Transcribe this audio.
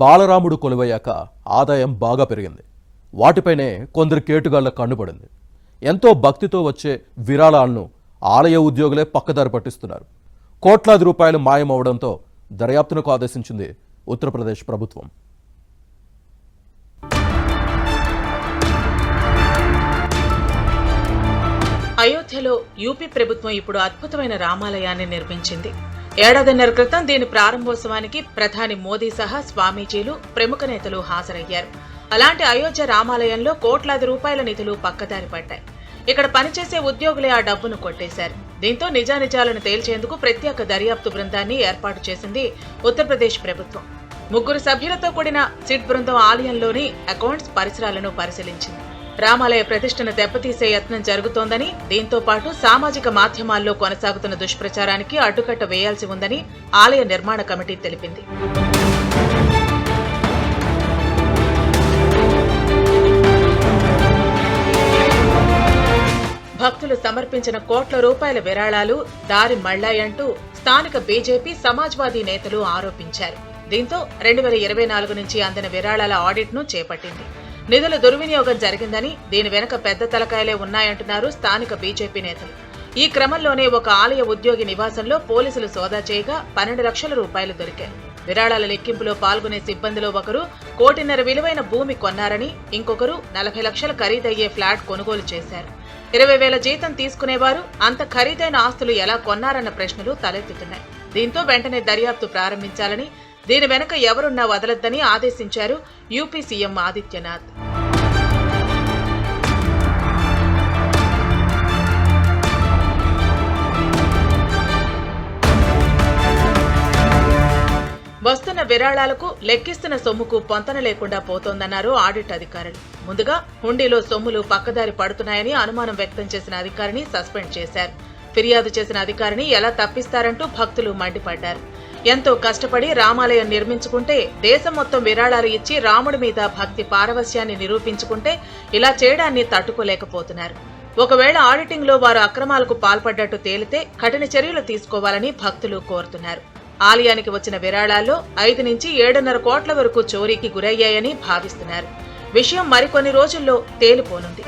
బాలరాముడు కొలువయ్యాక ఆదాయం బాగా పెరిగింది. వాటిపైనే కొందరు కేటుగాళ్ల కన్నుపడింది. ఎంతో భక్తితో వచ్చే విరాళాలను ఆలయ ఉద్యోగులే పక్కదారి పట్టిస్తున్నారు. కోట్లాది రూపాయలు మాయమవడంతో దర్యాప్తునకు ఆదేశించింది ఉత్తరప్రదేశ్ ప్రభుత్వం. అయోధ్యలో యూపీ ప్రభుత్వం ఇప్పుడు అద్భుతమైన రామాలయాన్ని నిర్మించింది. ఏడాదిన్నర క్రితం దీని ప్రారంభోత్సవానికి ప్రధాని మోదీ సహా స్వామీజీలు, ప్రముఖ నేతలు హాజరయ్యారు. అలాంటి అయోధ్య రామాలయంలో కోట్లాది రూపాయల నిధులు పక్కదారి పడ్డాయి. ఇక్కడ పనిచేసే ఉద్యోగులే ఆ డబ్బును కొట్టేశారు. దీంతో నిజానిజాలను తేల్చేందుకు ప్రత్యేక దర్యాప్తు బృందాన్ని ఏర్పాటు చేసింది ఉత్తరప్రదేశ్ ప్రభుత్వం. 3 సభ్యులతో కూడిన సిట్ బృందం ఆలయంలోని అకౌంట్స్, పరిసరాలను పరిశీలించింది. రామాలయ ప్రతిష్టను దెబ్బతీసే యత్నం జరుగుతోందని, దీంతో పాటు సామాజిక మాధ్యమాల్లో కొనసాగుతున్న దుష్ప్రచారానికి అడ్డుకట్ట వేయాల్సి ఉందని ఆలయ నిర్మాణ కమిటీ తెలిపింది. భక్తులు సమర్పించిన కోట్ల రూపాయల విరాళాలు దారి మళ్లాయంటూ స్థానిక బీజేపీ, సమాజ్వాదీ నేతలు ఆరోపించారు. దీంతో 2024 నుంచి అందిన విరాళాల ఆడిట్ను చేపట్టింది. నిధుల దుర్వినియోగం జరిగిందని, దీని వెనక పెద్ద తలకాయలే ఉన్నాయంటున్నారు స్థానిక బీజేపీ నేతలు. ఈ క్రమంలోనే ఒక ఆలయ ఉద్యోగి నివాసంలో పోలీసులు సోదా చేయగా 12 లక్షల రూపాయలు దొరికాయి. విరాళాల లెక్కింపులో పాల్గొనే సిబ్బందిలో ఒకరు 1.5 కోటి విలువైన భూమి కొన్నారని, ఇంకొకరు 40 లక్షల ఖరీదయ్యే ఫ్లాట్ కొనుగోలు చేశారు. 20,000 జీతం తీసుకునేవారు అంత ఖరీదైన ఆస్తులు ఎలా కొన్నారన్న ప్రశ్నలు తలెత్తుతున్నాయి. దీంతో వెంటనే దర్యాప్తు ప్రారంభించాలని, దీని వెనక ఎవరున్నా వదలొద్దని ఆదేశించారు యూపీ సీఎం ఆదిత్యనాథ్. వస్తున్న విరాళాలకు, లెక్కిస్తున్న సొమ్ముకు పొంతన లేకుండా పోతోందన్నారు ఆడిట్ అధికారులు. ముందుగా హుండీలో సొమ్ములు పక్కదారి పడుతున్నాయని అనుమానం వ్యక్తం చేసిన అధికారిని సస్పెండ్ చేశారు. ఫిర్యాదు చేసిన అధికారిని ఎలా తప్పిస్తారంటూ భక్తులు మండిపడ్డారు. ఎంతో కష్టపడి రామాలయం నిర్మించుకుంటే, దేశం మొత్తం విరాళాలు ఇచ్చి రాముడి మీద భక్తి పారవస్యాన్ని నిరూపించుకుంటే ఇలా చేయడాన్ని తట్టుకోలేకపోతున్నారు. ఒకవేళ ఆడిటింగ్ లో వారు అక్రమాలకు పాల్పడ్డట్టు తేలితే కఠిన చర్యలు తీసుకోవాలని భక్తులు కోరుతున్నారు. ఆలయానికి వచ్చిన విరాళాల్లో 5 నుంచి 7.5 కోట్ల వరకు చోరీకి గురయ్యాయని భావిస్తున్నారు. విషయం మరికొన్ని రోజుల్లో తేలిపోనుంది.